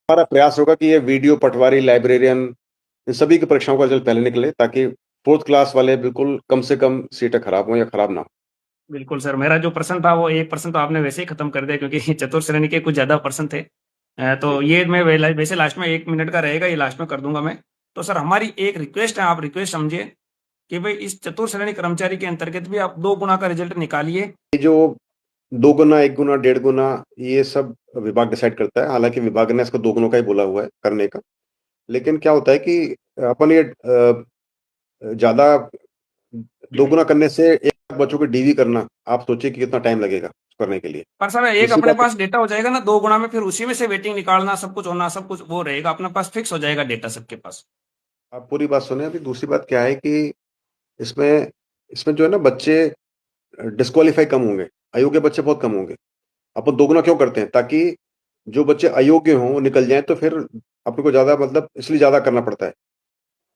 हमारा प्रयास होगा कि ये वीडियो, पटवारी, लाइब्रेरियन इन सभी की परीक्षाओं का रिजल्ट पहले निकले, ताकि फोर्थ क्लास वाले बिल्कुल कम से कम सीटें खराब हों या खराब ना हो। बिल्कुल सर, मेरा जो प्रश्न था वो 1% तो आपने वैसे ही खत्म कर दिया, क्योंकि चतुर्थ श्रेणी के कुछ ज्यादा प्रश्न थे। जी। तो ये मैं वैसे लास्ट में 1 मिनट का रहेगा, ये लास्ट में कर दूंगा मैं। तो सर हमारी एक रिक्वेस्ट है, आप रिक्वेस्ट समझिए कि भाई इस चतुर्थ श्रेणी कर्मचारी के अंतर्गत भी आप 2 गुना का रिजल्ट निकालिए। ये जो 2 गुना, 1 गुना, डेढ़ गुना, ये सब विभाग डिसाइड करता है। हालांकि विभाग ने इसको 2 गुनों का ही बोला हुआ है करने का। लेकिन क्या होता है कि अपन ये ज्यादा 2 गुना करने से 1 लाख बच्चों को डीवी करना, आप सोचिए कि कितना टाइम लगेगा करने के लिए। पर सर एक दूसरी अपने बात, पास डेटा हो जाएगा ना 2 गुना में, फिर उसी में से वेटिंग निकालना, सब कुछ होना, सब कुछ वो रहेगा अपने पास, फिक्स हो जाएगा डेटा सबके पास। आप पूरी बात सुने। अभी दूसरी बात क्या है कि इसमें इसमें जो है ना, बच्चे डिस्क्वालीफाई कम होंगे, अयोग्य बच्चे बहुत कम होंगे। अपन 2 गुना क्यों करते हैं? ताकि जो बच्चे अयोग्य हों वो निकल जाएं, तो फिर अपने को ज्यादा, मतलब इसलिए ज्यादा करना पड़ता है।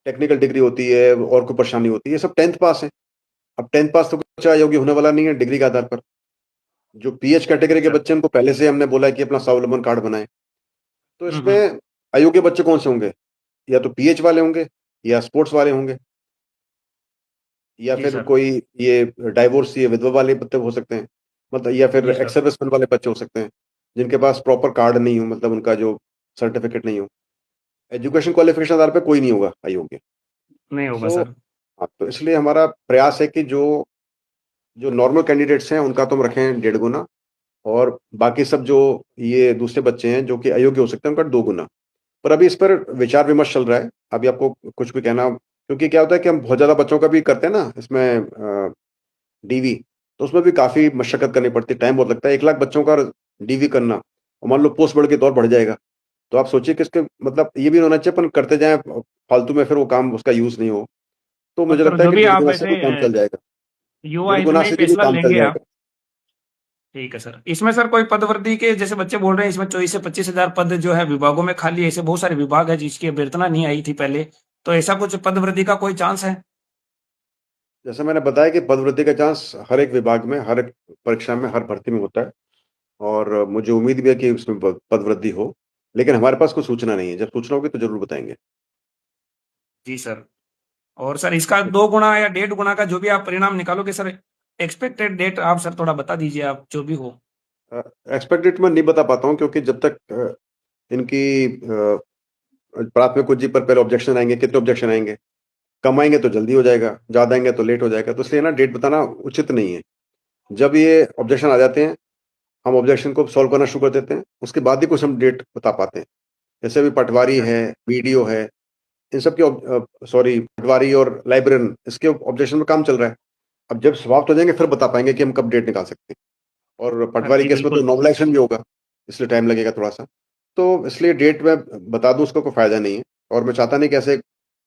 टेक्निकल डिग्री होती है और कोई परेशानी होती है, ये सब 10th पास है। अब 10th पास तो कोई बच्चा अयोग्य होने वाला नहीं है डिग्री के आधार पर। जो पीएच कैटेगरी के सर। बच्चे हैं, उनको पहले से हमने बोला है कि अपना स्वावलंबन कार्ड बनाएं। तो हम्म। इसमें अयोग्य बच्चे कौन से होंगे? या तो पीएच वाले होंगे, या स्पोर्ट्स वाले होंगे, या जी फिर सर। कोई ये डाइवोर्स, ये विधवा वाले बच्चे हो सकते हैं, मतलब, या फिर जी एक्स सर। सर्विसमैन वाले बच्चे हो सकते हैं, जिनके पास प्रॉपर कार्ड नहीं हो, मतलब उनका जो सर्टिफिकेट नहीं हो। एजुकेशन क्वालिफिकेशन आधार पे कोई नहीं होगा अयोग्य। नहीं होगा सो सर। हाँ, तो इसलिए हमारा प्रयास है कि जो जो नॉर्मल कैंडिडेट्स हैं उनका तो हम रखें 1.5 गुना, और बाकी सब जो ये दूसरे बच्चे हैं जो कि अयोग्य हो सकते हैं, उनका 2 गुना। पर अभी इस पर विचार विमर्श चल रहा है। अभी आपको कुछ भी कहना, क्योंकि क्या होता है कि हम बहुत ज्यादा बच्चों का भी करते हैं ना इसमें डीवी, तो उसमें भी काफी मशक्कत करनी पड़ती है, टाइम बहुत लगता है। 1 लाख बच्चों का डीवी करना, और मान लो पोस्ट बढ़ के दौर बढ़ जाएगा, तो आप सोचिए कि इसके मतलब ये भी होना चाहिए, अपन करते जाएं फालतू में, फिर वो काम उसका यूज नहीं हो। तो और मुझे सर लगता है जो कि भी डेढ़ आप गुना से ऐसे भी काम चल जाएगा। युवा डेढ़ हित गुना में ही से भी फैसला काम चल लेंगे आप। जाएगा। ठीक है सर, इसमें सर कोई पद वृद्धि के जैसे बच्चे बोल रहे हैं, इसमें 24 से 25 हजार पद जो है विभागों में खाली है, ऐसे बहुत सारे विभाग है जिसकी अभ्यर्थना नहीं आई थी पहले। तो ऐसा कुछ पद वृद्धि का कोई चांस है? जैसे मैंने बताया कि पदवृद्धि का चांस हर एक विभाग में, हर एक परीक्षा में, हर भर्ती में होता है। और मुझे उम्मीद भी है कि उसमें पदवृद्धि हो। लेकिन हमारे पास कोई सूचना नहीं है। जब सूचना होगी तो जरूर बताएंगे। जी सर। और सर इसका 2 गुना या 1.5 गुना का जो भी आप परिणाम निकालोगे सर, एक्सपेक्टेड डेट आप सर थोड़ा बता दीजिए, आप जो भी हो। एक्सपेक्टेड मैं नहीं बता पाता हूँ, क्योंकि जब तक इनकी प्राथमिक कुंजी पर पहले ऑब्जेक्शन आएंगे। कितने ऑब्जेक्शन आएंगे? कम आएंगे तो जल्दी हो जाएगा, ज्यादा आएंगे तो लेट हो जाएगा। तो इसलिए ना डेट बताना उचित नहीं है। जब ये ऑब्जेक्शन आ जाते हैं, हम ऑब्जेक्शन को सॉल्व करना शुरू कर देते हैं, उसके बाद ही कुछ हम डेट बता पाते हैं। जैसे अभी पटवारी अच्छा। है, वीडियो है, इन सब के, सॉरी, पटवारी और लाइब्रेरियन, इसके ऑब्जेक्शन में काम चल रहा है। अब जब समाप्त हो जाएंगे फिर बता पाएंगे कि हम कब डेट निकाल सकते हैं। और हाँ पटवारी जी केस में तो बिल्कुल। नॉमिनेशन भी होगा, इसलिए टाइम लगेगा थोड़ा सा। तो इसलिए डेट मैं बता दूं, उसका कोई फायदा नहीं है। और मैं चाहता नहीं कि ऐसे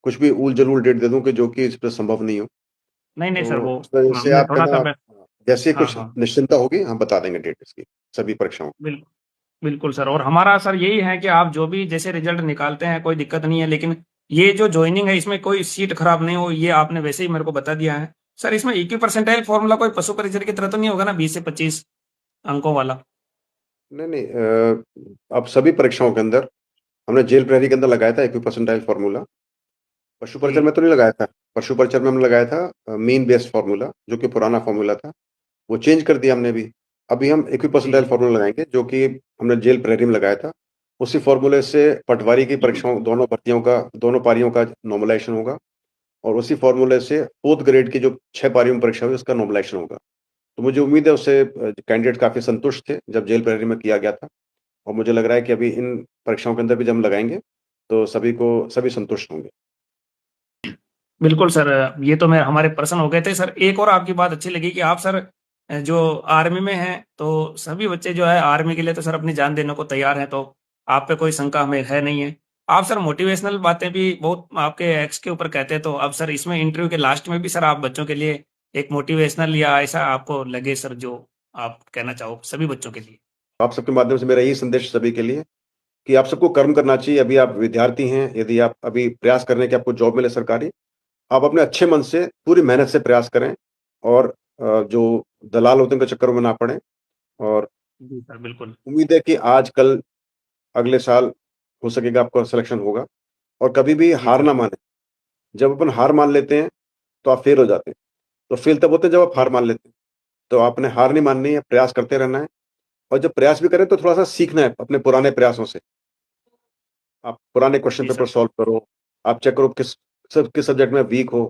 कुछ भी ऊल जलूल डेट दे दूं कि जो कि इस पर संभव नहीं हो। नहीं नहीं सर, तो वो उस वजह से हमने आप है थोड़ा सा ना, जैसे हाँ कुछ हाँ। निश्चिंता होगी हम बता देंगे डेट इसकी, सभी परीक्षाओं की। बिल्कुल। बिल्कुल सर, और हमारा सर यही है कि आप जो भी जैसे रिजल्ट निकालते हैं कोई दिक्कत नहीं है, लेकिन ये जो ज्वाइनिंग है इसमें कोई सीट खराब नहीं हो, ये आपने वैसे ही मेरे को बता दिया है। सर इसमें इक्वी परसेंटाइल फॉर्मूला कोई पशु परिचर की तरह तो नहीं होगा ना, 20 से 25 अंकों वाला? नहीं नहीं, अब सभी परीक्षाओं के अंदर हमने जेल प्रहरी के अंदर लगाया था इक्वी परसेंटाइल फार्मूला। पशु परिचर जी। में तो नहीं लगाया था। पशु परिचर में हमने लगाया था मीन बेस्ड फार्मूला, जो कि पुराना फार्मूला था। वो चेंज कर दिया हमने भी। अभी हम इक्वी जी। परसेंटाइल फार्मूला लगाएंगे, जो कि हमने जेल प्रहरी में लगाया था। उसी फार्मूले से पटवारी की परीक्षाओं, दोनों भर्तियों का, दोनों पारियों का नॉर्मलाइजेशन होगा। और उसी फार्मूले से फोर्थ ग्रेड की जो 6 पारियों में परीक्षा हुई उसका नॉर्मलाइजेशन होगा। तो मुझे उम्मीद है, उससे कैंडिडेट काफी संतुष्ट थे जब जेल प्रहरी में किया गया था। और मुझे लग रहा है कि अभी इन परीक्षाओं के अंदर भी जब हम लगाएंगे तो सभी संतुष्ट होंगे। बिल्कुल सर, ये तो मैं हमारे प्रश्न हो गए थे सर। एक और आपकी बात अच्छी लगी कि आप सर जो आर्मी में हैं, तो सभी बच्चे जो है आर्मी के लिए तो सर अपनी जान देने को तैयार हैं, तो आप पे कोई शंका हमें है नहीं है। आप सर मोटिवेशनल बातें भी बहुत आपके एक्स के ऊपर कहते हैं, तो अब सर इसमें इंटरव्यू के लास्ट में भी सर आप बच्चों के लिए एक मोटिवेशनल या ऐसा आपको लगे सर, जो आप कहना चाहो सभी बच्चों के लिए। आप सबके माध्यम से मेरा यही संदेश सभी के लिए, कि आप सबको कर्म करना चाहिए। अभी आप विद्यार्थी हैं, यदि आप अभी प्रयास कर रहे हैं कि आपको जॉब मिले सरकारी, आप अपने अच्छे मन से पूरी मेहनत से प्रयास करें। और जो दलाल होते हैं उनके चक्करों में ना पड़े। और जी सर बिल्कुल। उम्मीद है कि आज कल अगले साल हो सकेगा आपका सिलेक्शन होगा। और कभी भी जी हार सर। ना माने। जब अपन हार मान लेते हैं तो आप फेल हो जाते हैं। तो फेल तब होते हैं जब आप जी। हार मान लेते हैं। तो आपने हार नहीं माननी है, प्रयास करते रहना है। और जब प्रयास भी करें तो थोड़ा सा सीखना है अपने पुराने प्रयासों से। आप पुराने क्वेश्चन जी पेपर सर। सॉल्व करो। आप चेक करो किस सब्जेक्ट में वीक हो,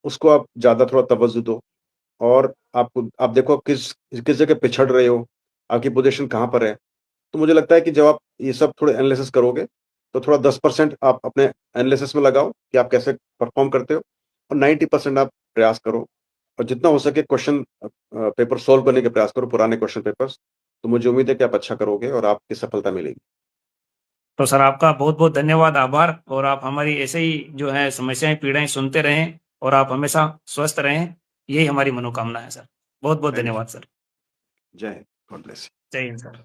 उसको आप ज़्यादा थोड़ा तवज्जो दो। और आप देखो किस किस जगह पिछड़ रहे हो, आपकी पोज़ीशन कहाँ पर है। तो मुझे लगता है कि जब आप ये सब थोड़े एनालिसिस करोगे, तो थोड़ा 10% आप अपने एनालिसिस में लगाओ कि आप कैसे परफ़ॉर्म करते हो, और 90% आप प्रयास करो। और जितना हो सके क्वेश्चन पेपर सॉल्व करने के प्रयास करो, पुराने क्वेश्चन पेपर्स। तो मुझे उम्मीद है कि आप अच्छा करोगे और आपकी सफलता मिलेगी। तो सर आपका बहुत-बहुत धन्यवाद, आभार और आप हमारी ऐसे ही जो है समस्याएँ, पीड़ाएँ सुनते रहें और आप हमेशा स्वस्थ रहें, यही हमारी मनोकामना है सर। बहुत-बहुत थैंक धन्यवाद यू। सर। जय हिंद। God bless you. जय हिंद सर।